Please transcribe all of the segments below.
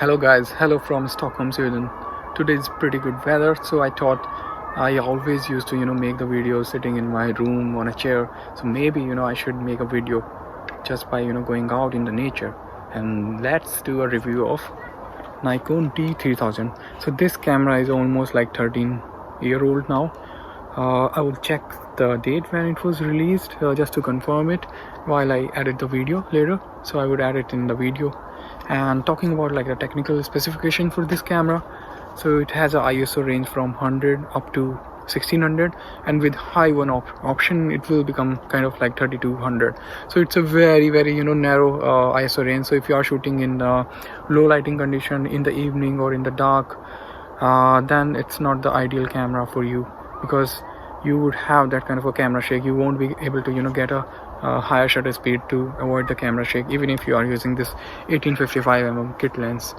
Hello guys, hello from Stockholm, Sweden. Today is pretty good weather, so I thought I always used to make the video sitting in my room on a chair. So maybe I should make a video just by going out in the nature. And let's do a review of Nikon D3000. So this camera is almost like 13-year-old now. I will check the date when it was released just to confirm it while I edit the video later. So I would add it in the video. And talking about like the technical specification for this camera, so it has a ISO range from 100 up to 1600, and with high one option it will become kind of like 3200. So it's a very narrow ISO range. So if you are shooting in low lighting condition in the evening or in the dark, then it's not the ideal camera for you, because you would have that kind of a camera shake. You won't be able to get a higher shutter speed to avoid the camera shake, even if you are using this 1855mm kit lens.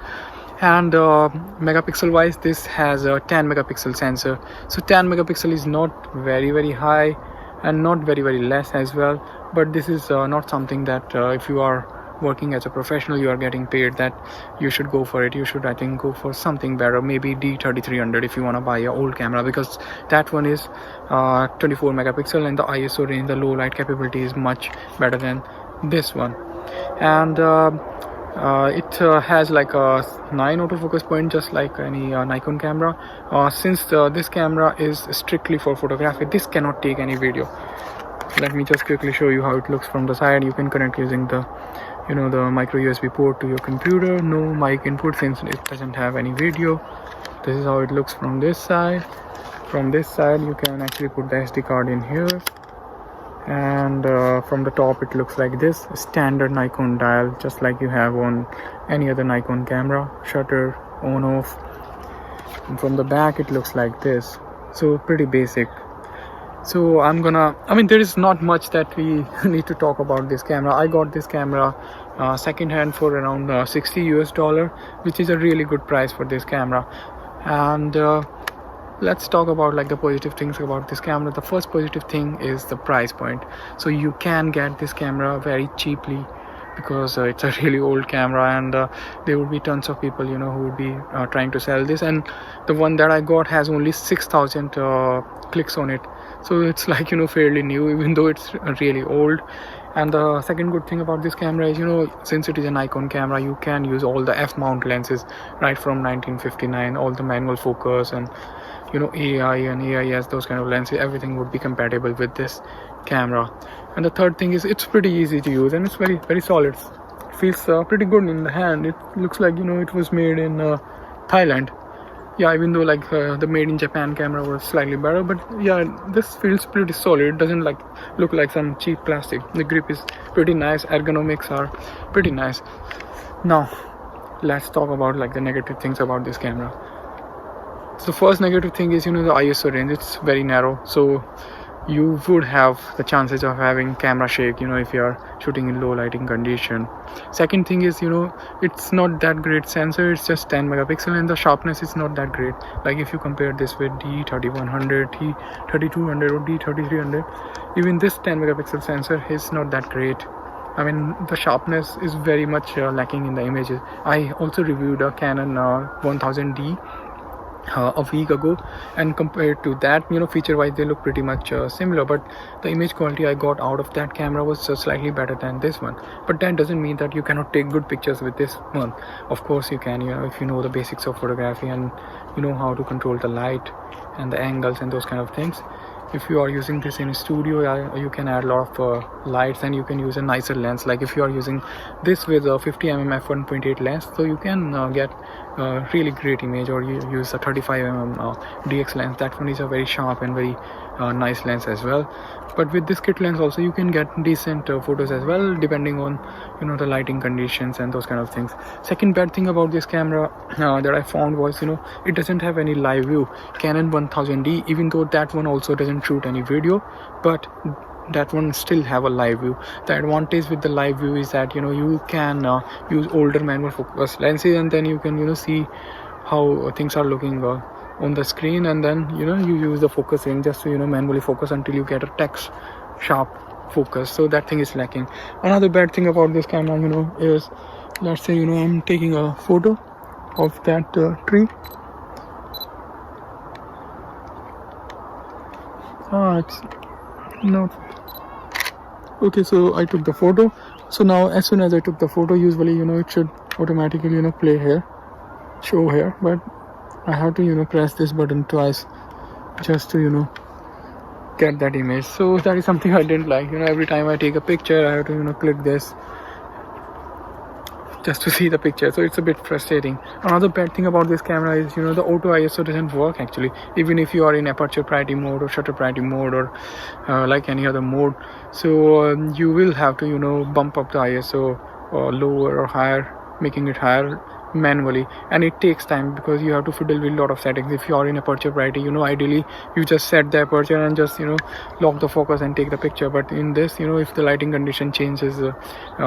And megapixel wise, this has a 10 megapixel sensor. So 10 megapixel is not very high and not very less as well, but this is not something that if you are working as a professional, you are getting paid, that you should go for it. You should, I think, go for something better, maybe D3300 if you want to buy an old camera, because that one is 24 megapixel and the ISO range, the low light capability is much better than this one. And it has like a 9 autofocus point, just like any Nikon camera. Since this camera is strictly for photography, this cannot take any video. Let me just quickly show you how it looks from the side. You can connect using the the micro USB port to your computer. No mic input since it doesn't have any video. This is how it looks from this side. From this side you can actually put the SD card in here, and from the top it looks like this, standard Nikon dial, just like you have on any other Nikon camera, shutter on off. And from the back it looks like this, so pretty basic. So there is not much that we need to talk about this camera. I got this camera second hand for around $60 US, which is a really good price for this camera. And let's talk about like the positive things about this camera. The first positive thing is the price point. So you can get this camera very cheaply, because it's a really old camera, and there would be tons of people who would be trying to sell this, and the one that I got has only 6,000 clicks on it. So it's like fairly new, even though it's really old. And the second good thing about this camera is since it is a Nikon camera, you can use all the f-mount lenses right from 1959, all the manual focus and AI and AIS, those kind of lenses, everything would be compatible with this camera. And the third thing is it's pretty easy to use, and it's very solid. It feels pretty good in the hand. It looks like it was made in Thailand. Yeah, even though like the made in Japan camera was slightly better, but yeah, this feels pretty solid. It doesn't look like some cheap plastic. The grip is pretty nice, ergonomics are pretty nice. Now let's talk about like the negative things about this camera. So the first negative thing is the ISO range. It's very narrow, so you would have the chances of having camera shake if you are shooting in low lighting condition. Second thing is it's not that great sensor. It's just 10 megapixel and the sharpness is not that great. Like if you compare this with D3100, D3200 or D3300, even this 10 megapixel sensor is not that great. The sharpness is very much lacking in the images. I also reviewed a Canon 1000D a week ago, and compared to that feature wise they look pretty much similar, but the image quality I got out of that camera was just slightly better than this one. But that doesn't mean that you cannot take good pictures with this one. Of course you can, if you know the basics of photography and how to control the light and the angles and those kind of things. If you are using this in a studio, you can add a lot of lights, and you can use a nicer lens. Like if you are using this with a 50mm f1.8 lens, so you can get a really great image, or you use a 35mm DX lens. That one is a very sharp and very nice lens as well. But with this kit lens also you can get decent photos as well, depending on the lighting conditions and those kind of things. Second bad thing about this camera that I found was it doesn't have any live view. Canon 1000D, even though that one also doesn't shoot any video, but that one still have a live view. The advantage with the live view is that you can use older manual focus lenses, and then you can see how things are looking on the screen, and then you use the focus ring just to manually focus until you get a text sharp focus. So that thing is lacking. Another bad thing about this camera is, let's say I'm taking a photo of that tree. It's not okay. So I took the photo. So now as soon as I took the photo, usually it should automatically play here, show here, but I have to press this button twice just to get that image. So that is something I didn't like. Every time I take a picture, I have to click this just to see the picture. So it's a bit frustrating. Another bad thing about this camera is the auto ISO doesn't work actually, even if you are in aperture priority mode or shutter priority mode or like any other mode. So you will have to bump up the ISO or lower or higher, making it higher manually, and it takes time because you have to fiddle with a lot of settings. If you are in aperture priority, ideally you just set the aperture and just lock the focus and take the picture. But in this, if the lighting condition changes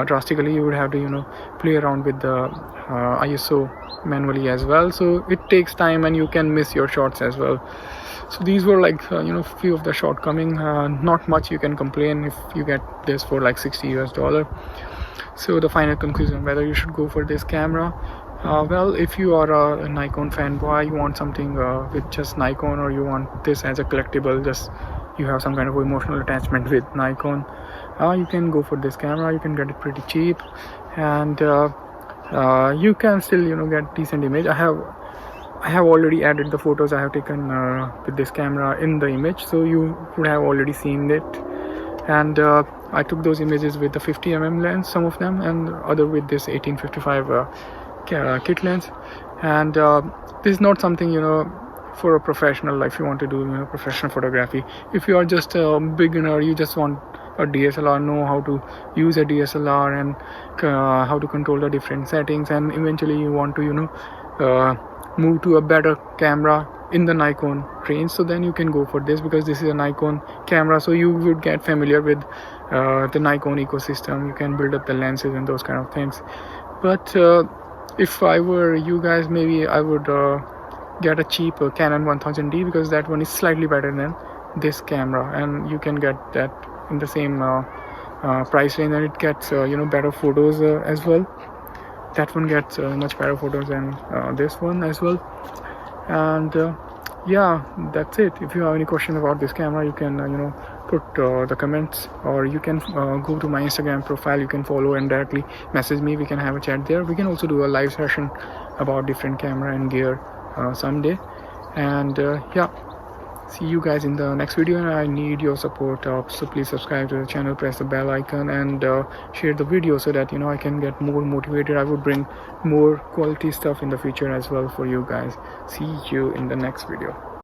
drastically, you would have to play around with the ISO manually as well. So it takes time and you can miss your shots as well. So these were like few of the shortcomings. Not much you can complain if you get this for like $60 US. So the final conclusion, whether you should go for this camera, well, if you are a Nikon fanboy, you want something with just Nikon, or you want this as a collectible, just you have some kind of emotional attachment with Nikon, you can go for this camera. You can get it pretty cheap, and you can still get decent image. I have already added the photos I have taken with this camera in the image, so you would have already seen it. And I took those images with the 50mm lens, some of them, and other with this 1855 kit lens. And this is not something for a professional, like if you want to do professional photography. If you are just a beginner, you just want a DSLR, know how to use a DSLR and how to control the different settings, and eventually you want to move to a better camera in the Nikon range, so then you can go for this, because this is a Nikon camera, so you would get familiar with the Nikon ecosystem. You can build up the lenses and those kind of things. But if I were you guys, maybe I would get a cheap Canon 1000D, because that one is slightly better than this camera, and you can get that in the same price range, and it gets better photos as well. That one gets much better photos than this one as well. And yeah, that's it. If you have any questions about this camera, you can put the comments, or you can go to my Instagram profile. You can follow and directly message me. We can have a chat there. We can also do a live session about different camera and gear someday. And yeah, see you guys in the next video, and I need your support, so please subscribe to the channel, press the bell icon, and share the video, so that I can get more motivated. I would bring more quality stuff in the future as well for you guys. See you in the next video.